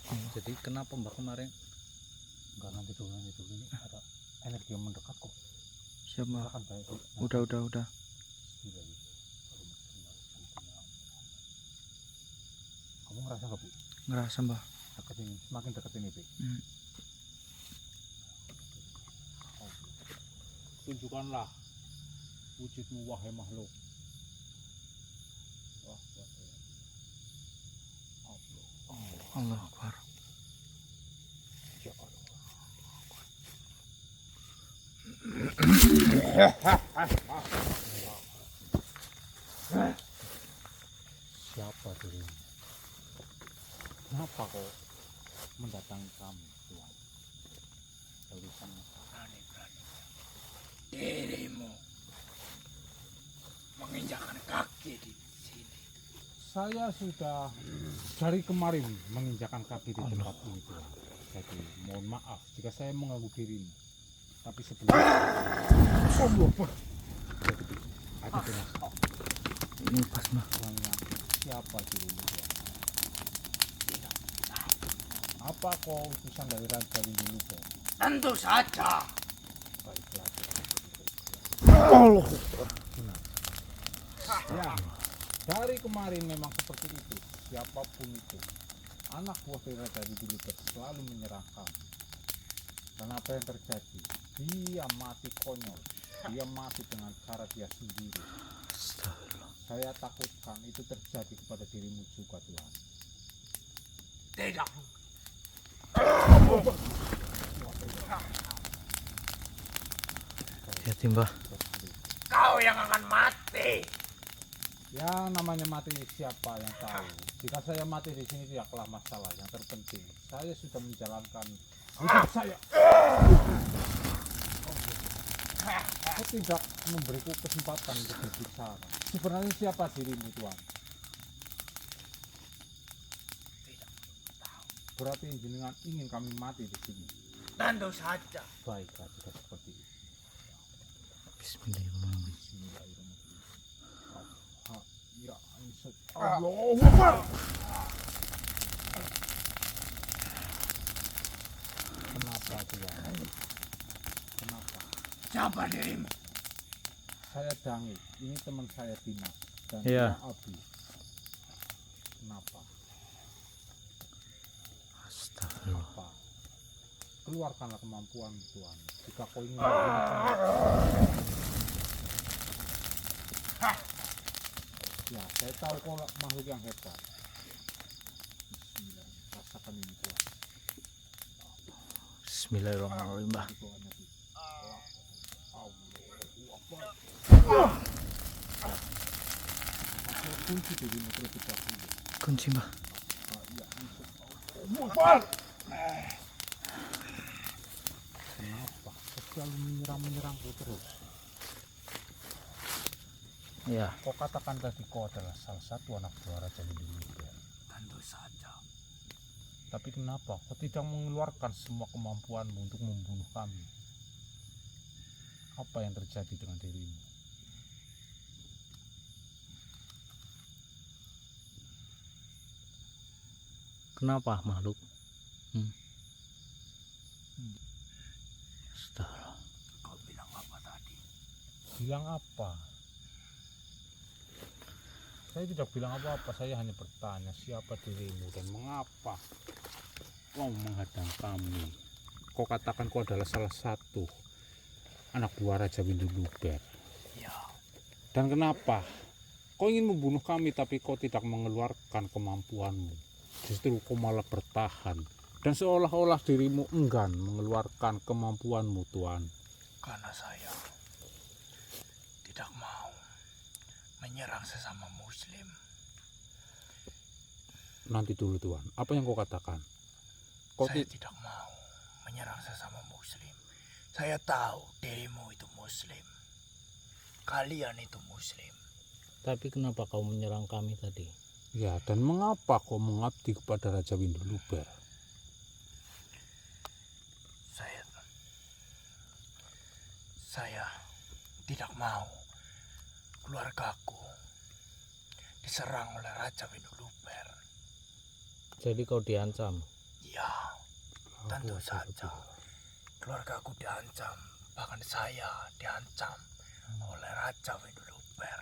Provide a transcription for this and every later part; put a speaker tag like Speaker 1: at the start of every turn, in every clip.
Speaker 1: Jadi kenapa Mbak kemarin?
Speaker 2: Enggak, nanti dulu ini ada energi yang mendekat kok.
Speaker 1: Siapa?
Speaker 2: Silakan baik.
Speaker 1: Udah.
Speaker 2: Kamu ngerasa nggak, Bu?
Speaker 1: Ngerasa Mbak.
Speaker 2: Dekat ini, semakin dekat ini, Bu. Tunjukkanlah wujudmu, wahai makhluk.
Speaker 1: Allah Akbar.
Speaker 2: Ya Allah. Siapa dirimu? Kenapa kau mendatangi kami, Tuhan? Tulisan
Speaker 3: Berani-berani dirimu menginjakkan kaki di sini.
Speaker 2: saya sudah dari kemarin menginjakan kaki di tempat ini, Tuhan. Jadi mohon maaf jika saya mengganggu dirimu. Tapi sebelum ada jelas
Speaker 1: Ini pas Mbak.
Speaker 2: orangnya siapa dirimu, Tuhan? Apa kau utusan dari Raja Windu, Tuhan?
Speaker 3: Tentu saja.
Speaker 2: Baiklah.
Speaker 1: Allah.
Speaker 2: Ya, dari kemarin memang seperti itu. Siapapun itu, anak buah dari Raja Windu selalu menyerang kamu. Dan apa yang terjadi? Dia mati konyol. Dia mati dengan cara dia sendiri.
Speaker 1: Astagfirullah.
Speaker 2: Saya takutkan itu terjadi kepada dirimu juga, Tuhan.
Speaker 3: Tidak.
Speaker 1: Hati Mbak.
Speaker 3: Kau yang akan mati.
Speaker 2: Ya, namanya mati siapa yang tahu. Jika saya mati di sini tidaklah masalah. Yang terpenting saya sudah menjalankan hidup saya. Kau tidak memberiku kesempatan untuk berbicara. Sebenarnya siapa dirimu, Tuhan?
Speaker 3: Tidak tahu.
Speaker 2: Berarti jenengan ingin kami mati di sini.
Speaker 3: Tentu saja.
Speaker 2: Baiklah jika seperti itu.
Speaker 1: Bismillahirrahmanirrahim.
Speaker 2: Bismillahirrahmanirrahim. Ya, Allahu Akbar. Kenapa, Tuhan? Kenapa?
Speaker 3: Siapa dirimu?
Speaker 2: Saya Dangi, ini teman saya Dimas dan
Speaker 1: Iya.
Speaker 2: dia Abi. Kenapa?
Speaker 1: Astagfirullah.
Speaker 2: Apa? Keluarkanlah kemampuan, Tuhan. Jika kau ingin menggunakan. Ya, saya tahu kau makhluk yang hebat. Bismillah, rasakan ini, Tuhan.
Speaker 1: Bismillahirrahmanirrahim Mbak.
Speaker 2: Tuhan, Nabi. Allahu Akbar. Aku kunci dirimu terlebih dahulu.
Speaker 1: Kunci Mbak.
Speaker 2: Ya, Allahu Akbar. Kenapa kau selalu menyerang-menyerangku terus?
Speaker 1: Ya.
Speaker 2: Kau katakan tadi kau adalah salah satu anak buah Raja Windu.
Speaker 3: Tentu saja.
Speaker 2: Tapi kenapa kau tidak mengeluarkan semua kemampuanmu untuk membunuh kami? Apa yang terjadi dengan dirimu?
Speaker 1: Kenapa makhluk? Astagfirullah.
Speaker 3: Kau bilang apa tadi?
Speaker 2: Bilang apa? Saya tidak bilang apa-apa, saya hanya bertanya siapa dirimu dan mengapa kau menghadang kami. Kau katakan kau adalah salah satu anak buah Raja Windu Luber.
Speaker 3: Ya.
Speaker 2: Dan kenapa kau ingin membunuh kami tapi kau tidak mengeluarkan kemampuanmu? Justru kau malah bertahan dan seolah-olah dirimu enggan mengeluarkan kemampuanmu, Tuhan.
Speaker 3: Karena saya tidak mau menyerang sesama muslim.
Speaker 2: Nanti dulu, Tuhan. Apa yang kau katakan?
Speaker 3: Saya tidak mau menyerang sesama muslim. Saya tahu dirimu itu muslim. Kalian itu muslim.
Speaker 1: Tapi kenapa kau menyerang kami tadi?
Speaker 2: Ya, dan mengapa kau mengabdi kepada Raja Windu Luber?
Speaker 3: Saya tidak mau keluargaku diserang oleh Raja Windu Luber.
Speaker 1: Jadi kau diancam?
Speaker 3: Ya, tentu saja. Keluargaku diancam, bahkan saya diancam oleh Raja Winduluber.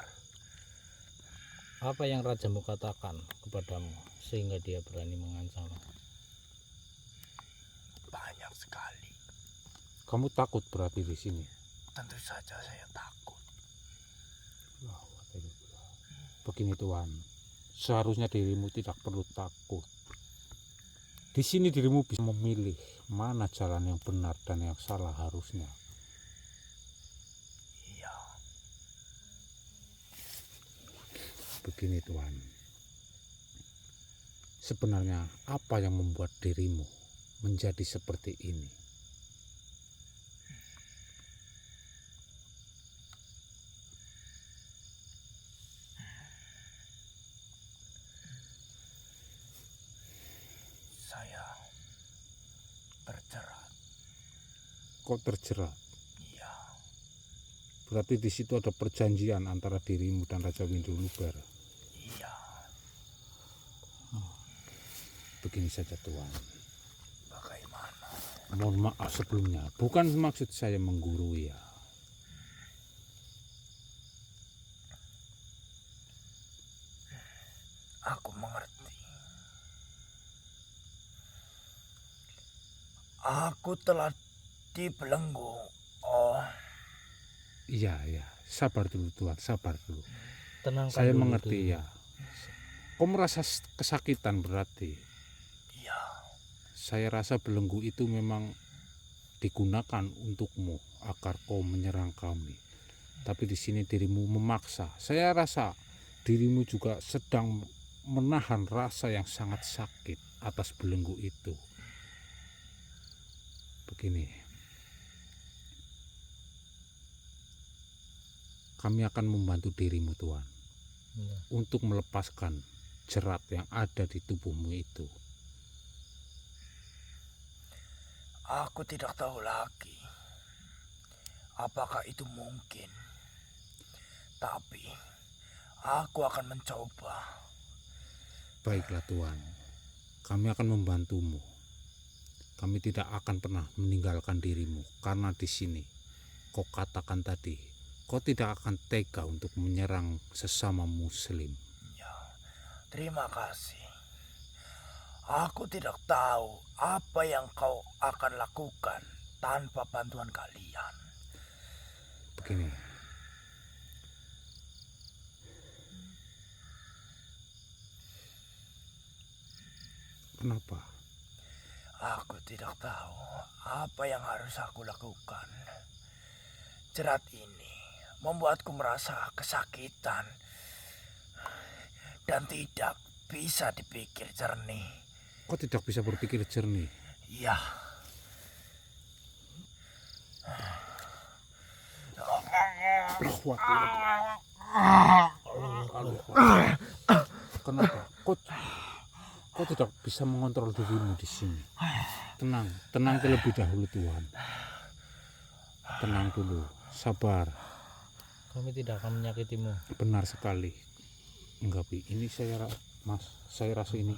Speaker 1: Apa yang rajamu katakan kepadamu sehingga dia berani mengancam?
Speaker 3: Banyak sekali.
Speaker 2: Kamu takut berarti di sini?
Speaker 3: Tentu saja saya takut.
Speaker 2: Begini Tuhan, seharusnya dirimu tidak perlu takut. Di sini dirimu bisa memilih mana jalan yang benar dan yang salah harusnya.
Speaker 3: Iya,
Speaker 2: Begini Tuhan, sebenarnya apa yang membuat dirimu menjadi seperti ini?
Speaker 3: saya terjerat.
Speaker 2: Kok terjerat?
Speaker 3: Iya,
Speaker 2: Berarti di situ ada perjanjian antara dirimu dan Raja Winduluber.
Speaker 3: iya.
Speaker 2: Begini saja Tuhan,
Speaker 3: Bagaimana?
Speaker 2: mohon maaf sebelumnya, bukan maksud saya menggurui ya.
Speaker 3: Aku mengerti. Aku telah dibelenggu. Oh,
Speaker 2: Iya, sabar dulu Tuhan, sabar dulu.
Speaker 1: Tenangkan
Speaker 2: Saya
Speaker 1: dulu
Speaker 2: mengerti
Speaker 1: dirimu.
Speaker 2: ya. Kau merasa kesakitan berarti.
Speaker 3: iya.
Speaker 2: Saya rasa belenggu itu memang digunakan untukmu agar kau menyerang kami. Tapi di sini dirimu memaksa. Saya rasa dirimu juga sedang menahan rasa yang sangat sakit atas belenggu itu. Begini, kami akan membantu dirimu Tuhan
Speaker 1: Ya.
Speaker 2: untuk melepaskan jerat yang ada di tubuhmu itu.
Speaker 3: Aku tidak tahu lagi apakah itu mungkin. Tapi aku akan mencoba.
Speaker 2: Baiklah Tuhan, kami akan membantumu. Kami tidak akan pernah meninggalkan dirimu karena di sini kau katakan tadi, kau tidak akan tega untuk menyerang sesama muslim.
Speaker 3: Ya, terima kasih. Aku tidak tahu apa yang kau akan lakukan tanpa bantuan kalian.
Speaker 2: Begini, kenapa?
Speaker 3: Aku tidak tahu apa yang harus aku lakukan. Jerat ini membuatku merasa kesakitan dan tidak bisa dipikir jernih.
Speaker 2: Kau tidak bisa berpikir jernih.
Speaker 3: Ya,
Speaker 2: Kenapa? Kau tidak bisa mengontrol dirimu di sini. Tenang terlebih dahulu Tuhan. Tenang dulu, sabar.
Speaker 1: Kami tidak akan menyakitimu.
Speaker 2: Benar sekali. Enggak, Pi. Ini saya rasa ini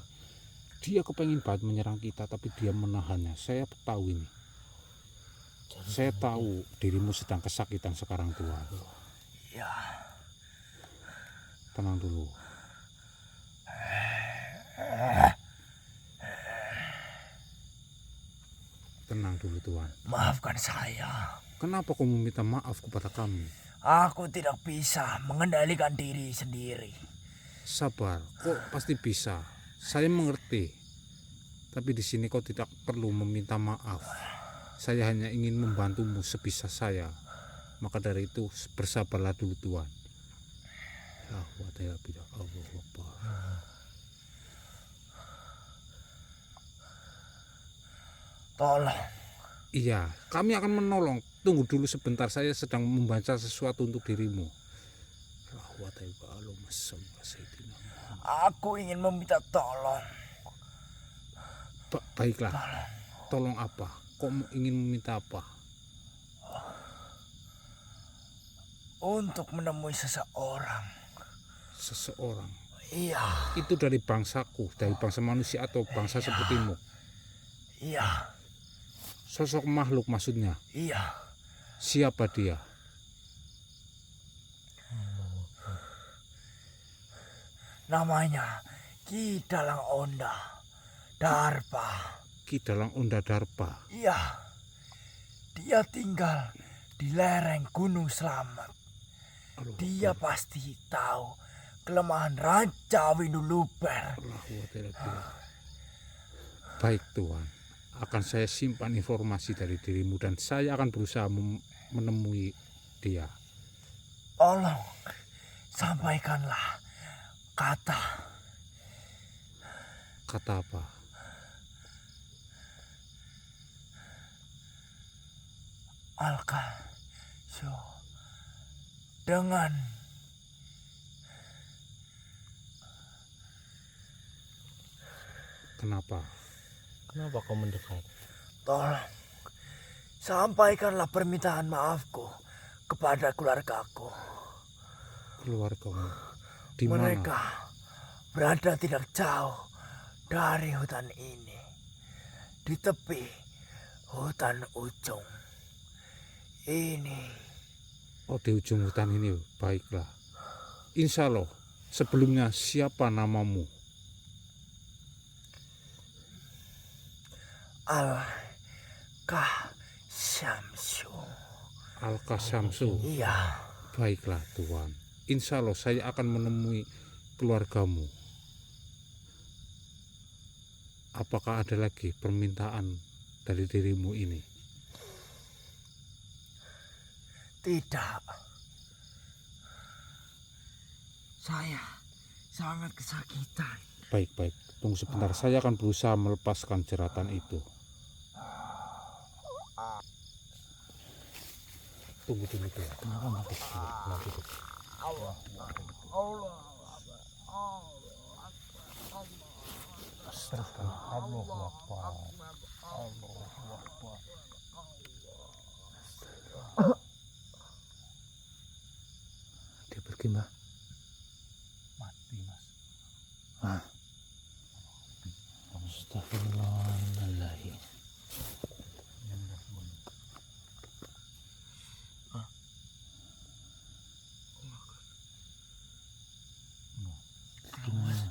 Speaker 2: dia kepengen banget menyerang kita, tapi dia menahannya. Saya tahu ini. Saya tahu dirimu sedang kesakitan sekarang Tuhan.
Speaker 3: ya.
Speaker 2: Tenang dulu. Tenang dulu Tuhan.
Speaker 3: Maafkan saya.
Speaker 2: Kenapa kau meminta maaf kepada kami?
Speaker 3: Aku tidak bisa mengendalikan diri sendiri.
Speaker 2: Sabar, kau pasti bisa. Saya mengerti. Tapi di sini kau tidak perlu meminta maaf. Saya hanya ingin membantumu sebisa saya. Maka dari itu bersabarlah dulu Tuhan.
Speaker 3: Tolong.
Speaker 2: Iya, kami akan menolong. Tunggu dulu sebentar, saya sedang membaca sesuatu untuk dirimu.
Speaker 3: Aku ingin meminta tolong.
Speaker 2: Baiklah, tolong apa? Kau ingin meminta apa?
Speaker 3: Untuk menemui seseorang.
Speaker 2: Seseorang.
Speaker 3: Iya,
Speaker 2: Itu dari bangsaku, dari bangsa manusia atau bangsa sepertimu?
Speaker 3: Iya,
Speaker 2: Sosok makhluk maksudnya.
Speaker 3: iya.
Speaker 2: Siapa dia?
Speaker 3: Namanya Ki Dalang Onda Darpa.
Speaker 2: Ki Dalang Onda Darpa.
Speaker 3: Iya, dia tinggal di lereng Gunung Slamet.
Speaker 2: Allahu
Speaker 3: Dia
Speaker 2: Akbar.
Speaker 3: pasti tahu kelemahan Raja Winduluber.
Speaker 2: Allahu Akbar. Baik Tuhan, akan saya simpan informasi dari dirimu dan saya akan berusaha menemui dia.
Speaker 3: Tolong sampaikanlah kata
Speaker 2: Kata apa?
Speaker 3: Alkasyo dengan
Speaker 2: Kenapa?
Speaker 1: Kenapa kau mendekat?
Speaker 3: tolong sampaikanlah permintaan maafku kepada keluargaku.
Speaker 2: Keluargamu di mana?
Speaker 3: Mereka berada tidak jauh dari hutan ini, di tepi hutan ujung ini.
Speaker 2: Oh, di ujung hutan ini. Baiklah. Insya Allah. Sebelumnya siapa namamu?
Speaker 3: Al-Kasyamsu.
Speaker 2: Al-Kasyamsu.
Speaker 3: Iya,
Speaker 2: Baiklah Tuhan. Insya Allah saya akan menemui keluargamu. Apakah ada lagi permintaan dari dirimu ini?
Speaker 3: tidak. Saya sangat kesakitan.
Speaker 2: Baik. Tunggu sebentar. Saya akan berusaha melepaskan jeratan itu. Tunggu dulu Tuhan.
Speaker 1: Kenapa mati dulu?
Speaker 2: Allahu Akbar. Allahu Akbar.
Speaker 1: Dia pergi, Mbah.
Speaker 2: Mati Mas.
Speaker 1: Ah. Astagfirullahaladzim. Gimana?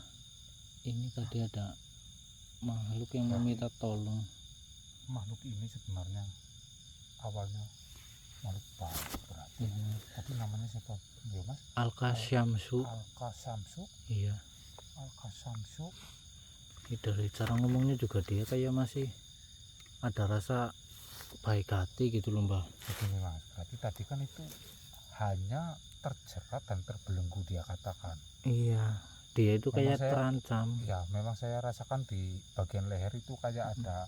Speaker 1: Ini tadi ada makhluk yang meminta tolong.
Speaker 2: Makhluk ini sebenarnya awalnya makhluk baik berarti. Tapi namanya siapa? Ya Mas.
Speaker 1: Al-Kasyamsu.
Speaker 2: Al-Kasyamsu.
Speaker 1: Iya.
Speaker 2: Al-Kasyamsu.
Speaker 1: Ini dari cara ngomongnya juga dia kayak masih ada rasa baik hati gitu loh, Mbah.
Speaker 2: Begini Mas, berarti tadi kan itu hanya terjerat dan terbelenggu dia katakan.
Speaker 1: Iya. Dia itu kayak
Speaker 2: Memang saya-
Speaker 1: terancam.
Speaker 2: Ya memang saya rasakan di bagian leher itu kayak ada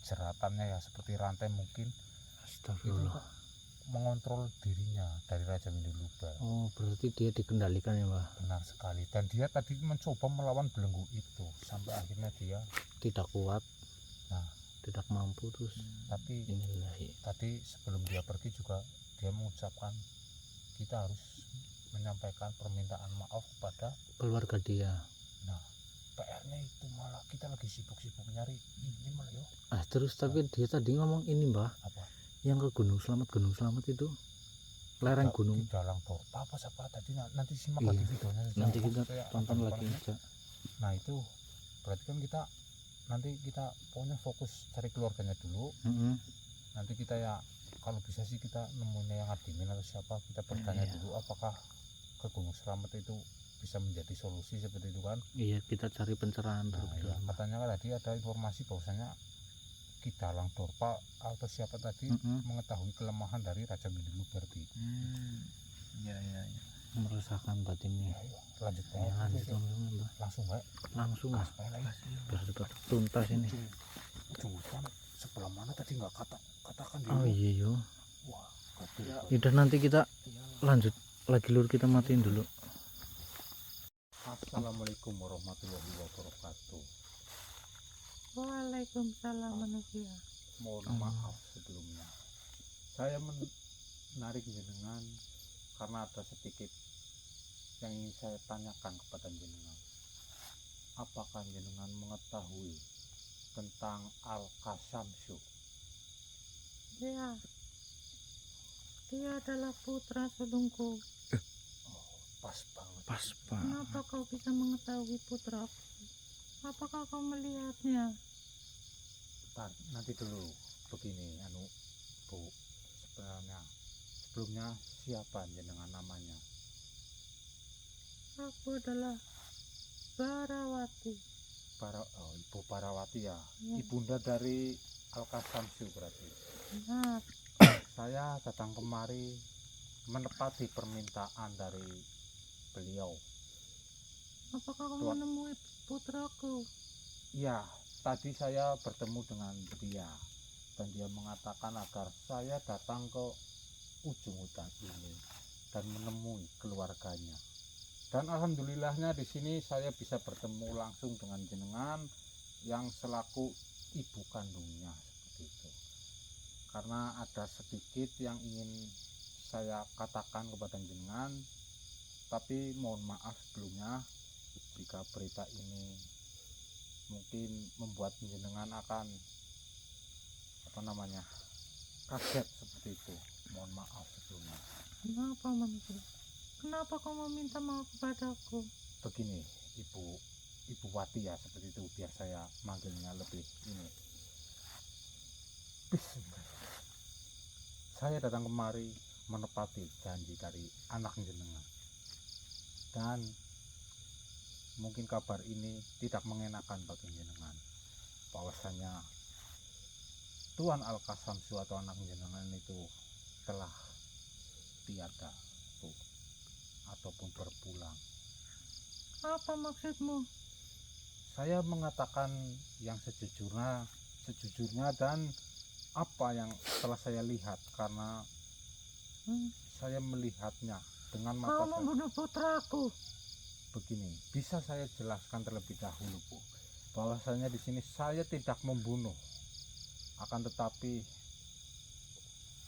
Speaker 2: jeratannya ya, seperti rantai mungkin. Itu
Speaker 1: Astagfirullah.
Speaker 2: mengontrol dirinya dari Raja Winduluber.
Speaker 1: Oh, berarti dia dikendalikan ya, Mbah.
Speaker 2: Benar sekali. Dan dia tadi mencoba melawan belenggu itu sampai akhirnya dia.
Speaker 1: Tidak kuat.
Speaker 2: Nah.
Speaker 1: Tidak mampu terus.
Speaker 2: Tapi
Speaker 1: Inillahi.
Speaker 2: tadi sebelum dia pergi juga dia mengucapkan kita harus menyampaikan permintaan maaf kepada.
Speaker 1: Keluarga dia.
Speaker 2: Nah, PR-nya itu malah kita lagi sibuk-sibuk nyari ini malah yo.
Speaker 1: Ah, terus tapi dia tadi ngomong ini, Mbah.
Speaker 2: Apa?
Speaker 1: Yang ke Gunung Slamet itu. Lereng gunung.
Speaker 2: Di Dalang Dorpa apa siapa tadi, nanti simak
Speaker 1: Iya.
Speaker 2: lagi videonya saja.
Speaker 1: Nanti kita
Speaker 2: Saya
Speaker 1: tonton
Speaker 2: akan
Speaker 1: lagi
Speaker 2: depannya.
Speaker 1: aja.
Speaker 2: Nah itu berarti kan nanti kita pokoknya fokus cari keluarganya dulu. Nanti kita ya kalau bisa sih kita nemunya yang admin atau siapa, kita bertanya
Speaker 1: Iya.
Speaker 2: dulu apakah ke Gunung Slamet itu bisa menjadi solusi seperti itu kan.
Speaker 1: Iya, kita cari pencerahan
Speaker 2: Nah
Speaker 1: dulu.
Speaker 2: ya, katanya kan tadi ada informasi bahwasanya Ki Dalang Dorpa atau siapa tadi mengetahui kelemahan dari Raja Winduluber.
Speaker 3: Iya.
Speaker 1: Merasakan batinnya.
Speaker 2: Ya, lanjut
Speaker 1: Ya, lanjut
Speaker 2: Mbak.
Speaker 1: Mbah.
Speaker 2: Langsung Mbak.
Speaker 1: Langsung Mas.
Speaker 2: Supaya lagi.
Speaker 1: Biar cepat tuntas ini.
Speaker 2: Ujung hutan sebelah mana tadi nggak katakan dulu.
Speaker 1: Oh iya yo.
Speaker 2: Wah, ya.
Speaker 1: Udah nanti kita lanjut lagi lur, kita matiin dulu.
Speaker 2: Assalamualaikum warahmatullahi wabarakatuh.
Speaker 4: Waalaikumsalam manusia.
Speaker 2: Mohon maaf sebelumnya. Saya menarik jenengan karena ada sedikit yang ingin saya tanyakan kepada jenengan. Apakah jenengan mengetahui tentang Al-Qasamsu.
Speaker 4: Ya, dia adalah putra sulungku.
Speaker 2: Oh, pas banget.
Speaker 3: Pas pak.
Speaker 4: Kenapa kau bisa mengetahui putraku? Apakah kau melihatnya?
Speaker 2: Bentar, nanti dulu. Begini, Bu, sebelumnya siapa jenengan namanya?
Speaker 4: Aku adalah Barawati.
Speaker 2: Ibu Parawati ya.
Speaker 4: Ya.
Speaker 2: Ibunda dari Al-Qasamsu berarti.
Speaker 4: Benar.
Speaker 2: Saya datang kemari menepati permintaan dari beliau.
Speaker 4: Apakah kau
Speaker 2: Tuan.
Speaker 4: menemui putraku?
Speaker 2: Iya, tadi saya bertemu dengan dia dan dia mengatakan agar saya datang ke ujung hutan ini dan menemui keluarganya. Dan alhamdulillahnya di sini saya bisa bertemu langsung dengan jenengan yang selaku ibu kandungnya seperti itu. Karena ada sedikit yang ingin saya katakan kepada jenengan, tapi mohon maaf sebelumnya jika berita ini mungkin membuat jenengan akan kaget seperti itu. Mohon maaf sebelumnya.
Speaker 4: Kenapa manusia? Kenapa kau meminta maaf kepadaku?
Speaker 2: Begini, Ibu Wati ya, seperti itu biar saya manggilnya lebih ini. Bismillah. Saya datang kemari menepati janji dari anak jenengan. Dan mungkin kabar ini tidak mengenakan bagi jenengan. Bahwasanya Tuan Al-Qasamsu atau anak jenengan itu telah tiada, Bu, ataupun berpulang.
Speaker 4: Apa maksudmu?
Speaker 2: Saya mengatakan yang sejujurnya dan apa yang telah saya lihat, karena saya melihatnya dengan mata
Speaker 4: Kau
Speaker 2: saya.
Speaker 4: membunuh putraku.
Speaker 2: Begini, bisa saya jelaskan terlebih dahulu, Bu, bahwasanya di sini saya tidak membunuh, akan tetapi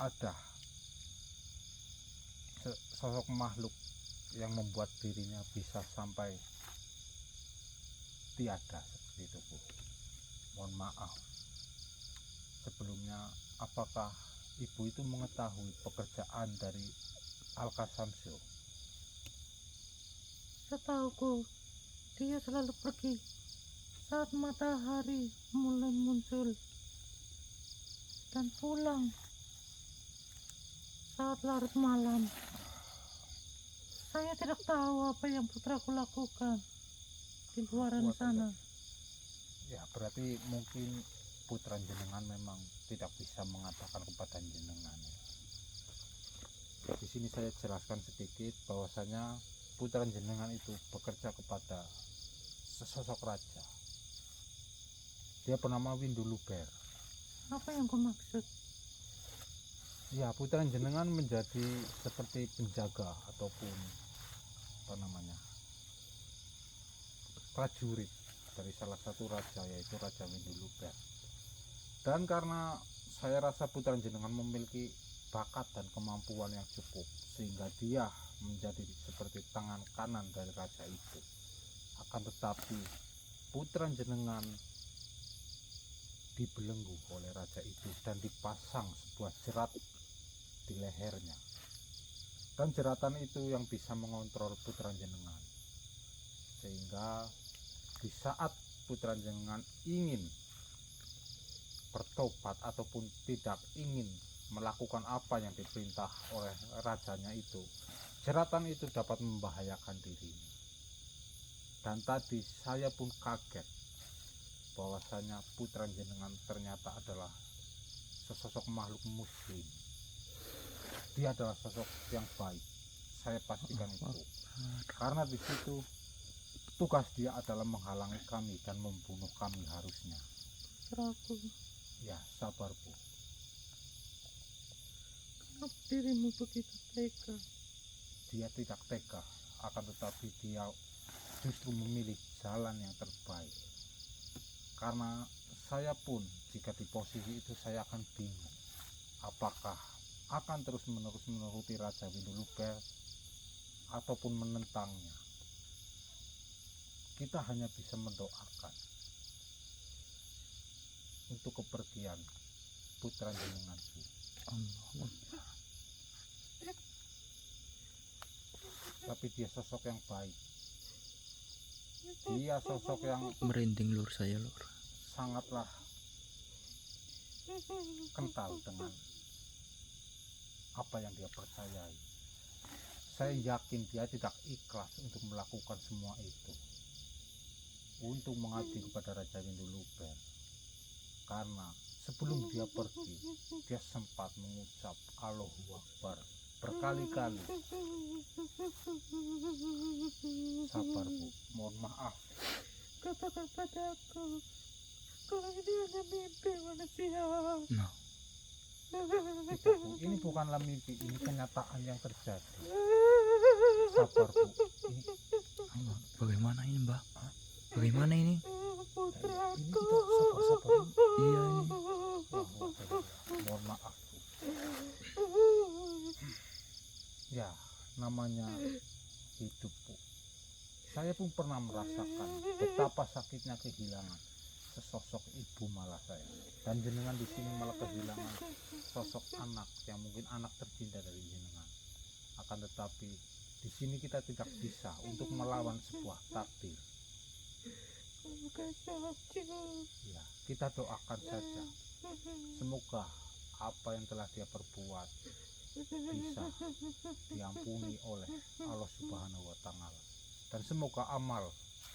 Speaker 2: ada sosok makhluk yang membuat dirinya bisa sampai tiada seperti itu, Bu. Mohon maaf sebelumnya, apakah ibu itu mengetahui pekerjaan dari Al-Qasamsu?
Speaker 4: Setauku, dia selalu pergi saat matahari mulai muncul dan pulang saat larut malam. Saya tidak tahu apa yang putraku lakukan di luaran sana.
Speaker 2: Ya, berarti mungkin putra jenengan memang tidak bisa mengatakan kepada jenengan. Di sini saya jelaskan sedikit bahwasanya putra jenengan itu bekerja kepada sesosok raja. Dia bernama Winduluber.
Speaker 4: Apa yang kau maksud?
Speaker 2: Ya, putra jenengan menjadi seperti penjaga ataupun prajurit dari salah satu raja, yaitu Raja Winduluber. Dan karena saya rasa putra jenengan memiliki bakat dan kemampuan yang cukup, sehingga dia menjadi seperti tangan kanan dari raja itu. Akan tetapi putra jenengan dibelenggu oleh raja itu dan dipasang sebuah jerat di lehernya, dan jeratan itu yang bisa mengontrol putra jenengan, sehingga di saat putra jenengan ingin bertobat ataupun tidak ingin melakukan apa yang diperintah oleh rajanya itu, jeratan itu dapat membahayakan dirinya. Dan tadi saya pun kaget bahwasanya putra jenengan ternyata adalah sesosok makhluk muslim. Dia adalah sosok yang baik, saya pastikan itu. Karena di situ tugas dia adalah menghalangi kami dan membunuh kami harusnya.
Speaker 4: Putraku,
Speaker 2: Ya, sabar, Bu.
Speaker 4: kenapa dirimu begitu tega?
Speaker 2: Dia tidak tega, akan tetapi dia justru memilih jalan yang terbaik. Karena saya pun jika di posisi itu saya akan bingung, apakah akan terus-menerus menuruti Raja Winduluber ataupun menentangnya. Kita hanya bisa mendoakan untuk kepergian putra jenengan, Bu.
Speaker 1: Allah.
Speaker 2: Tapi dia sosok yang baik. Dia sosok yang
Speaker 3: Merinding lur saya lur.
Speaker 2: sangatlah kental dengan apa yang dia percayai. Saya yakin dia tidak ikhlas untuk melakukan semua itu, untuk mengabdi kepada Raja Winduluber. Karena sebelum dia pergi, dia sempat mengucap Allahu Akbar berkali-kali. Sabar, Bu, mohon maaf.
Speaker 4: Katakan padaku, kalau ini hanya mimpi manusia.
Speaker 3: Nah,
Speaker 2: Tidak, Bu, ini bukanlah mimpi, ini kenyataan yang terjadi. Sabar, Bu. Ini,
Speaker 3: Allah, bagaimana ini Mbah? Bagaimana ini?
Speaker 4: Putraku.
Speaker 2: ini kita sabar-sabar.
Speaker 3: Iya ini.
Speaker 2: Mohon maaf, Bu. Ya, namanya hidup, Bu. Saya pun pernah merasakan betapa sakitnya kehilangan sesosok ibu malah saya. Dan jenengan di sini malah kehilangan sosok anak yang mungkin anak tercinta dari jenengan. Akan tetapi di sini kita tidak bisa untuk melawan sebuah takdir. Ya, kita doakan saja. Semoga apa yang telah dia perbuat bisa diampuni oleh Allah Subhanahu wa Ta'ala, dan semoga amal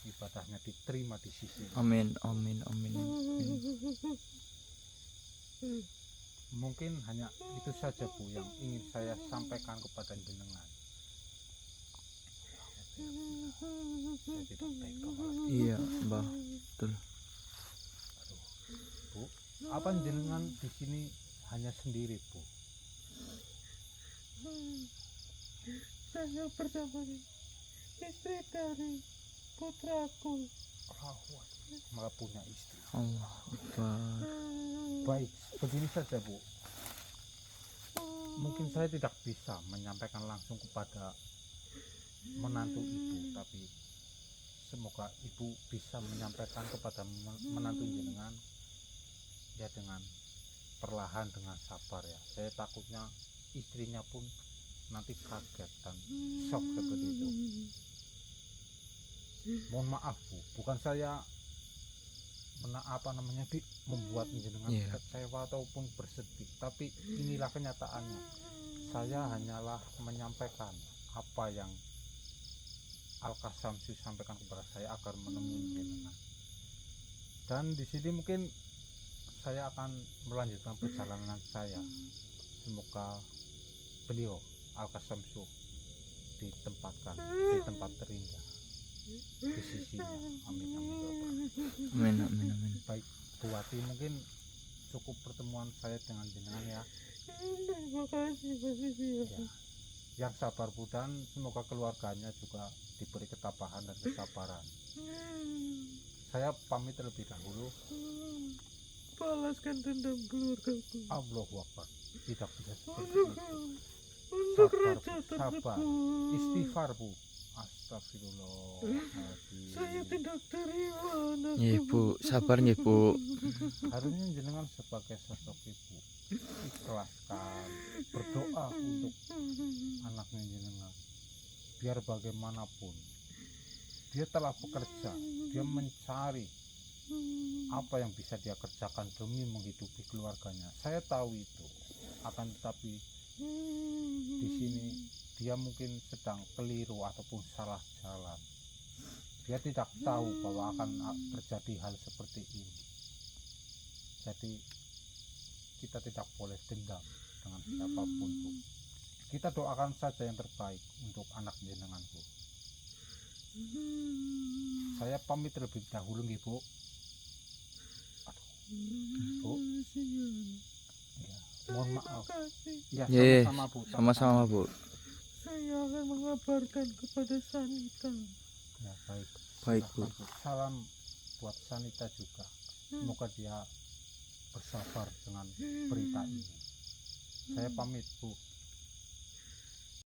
Speaker 2: ibadahnya diterima di sisi.
Speaker 3: Amin, amin, amin, amin.
Speaker 2: Mungkin hanya itu saja, Bu, yang ingin saya sampaikan kepada jenengan. Saya tidak tega malah.
Speaker 3: Iya Mbah, betul.
Speaker 2: Aduh, Bu, apa jenengan di sini hanya sendiri, Bu?
Speaker 4: Saya bersama istri dari putraku.
Speaker 2: Malah punya istri.
Speaker 3: Allah Akbar.
Speaker 2: Baik, begini saja, Bu. Mungkin saya tidak bisa menyampaikan langsung kepada menantu ibu, tapi semoga ibu bisa menyampaikan kepada menantu jenengan ya dengan perlahan, dengan sabar ya. Saya takutnya istrinya pun nanti kaget dan shock seperti itu. Mohon maaf, Bu, bukan saya membuat jenengan
Speaker 3: Iya.
Speaker 2: kecewa ataupun bersedih, tapi inilah kenyataannya. Saya hanyalah menyampaikan apa yang Al-Qasamsi sampaikan kepada saya agar menemui jenengan. Dan di sini mungkin saya akan melanjutkan perjalanan saya. Semoga beliau Al-Qasamsu ditempatkan di tempat terindah di sisinya. Amin, amin, ya Rabbal.
Speaker 3: Amin, amin, amin.
Speaker 2: Baik, Bu Wati, mungkin cukup pertemuan saya dengan jenengan ya.
Speaker 4: Terima kasih,
Speaker 2: Ya. Yang sabar, Bu, dan semoga keluarganya juga diberi ketabahan dan kesabaran. Saya pamit terlebih dahulu.
Speaker 4: Balaskan dendam keluargaku.
Speaker 2: Allahu Akbar. Tidak bisa seperti
Speaker 4: Untuk
Speaker 2: itu.
Speaker 4: untuk
Speaker 2: Sabar,
Speaker 4: raja
Speaker 2: Bu, sabar.
Speaker 4: tersebut.
Speaker 2: Istighfar, Bu. Astagfirullahaladzim.
Speaker 4: Saya tidak terima. anakku.
Speaker 3: Nggih Bu, sabar nggih Bu.
Speaker 2: Harusnya jenengan sebagai sosok ibu ikhlaskan, berdoa untuk anaknya jenengan. Biar bagaimanapun dia telah bekerja, dia mencari apa yang bisa dia kerjakan demi menghidupi keluarganya. Saya tahu itu. Akan tetapi di sini dia mungkin sedang keliru ataupun salah jalan. Dia tidak tahu bahwa akan terjadi hal seperti ini. Jadi kita tidak boleh dendam dengan siapapun, Bu. Kita doakan saja yang terbaik untuk anak jenengan, Bu. Saya pamit terlebih dahulu nggih, Bu. Bu. Ya, mohon maaf. Ya,
Speaker 3: Nggih,
Speaker 2: sama-sama, Bu.
Speaker 3: Sama-sama Bu.
Speaker 4: Saya akan mengabarkan kepada Sanita.
Speaker 2: Ya, baik.
Speaker 3: Baik, Bu.
Speaker 2: Silahkan, Bu. Salam buat Sanita juga. Semoga dia bersabar dengan berita ini. Saya pamit, Bu.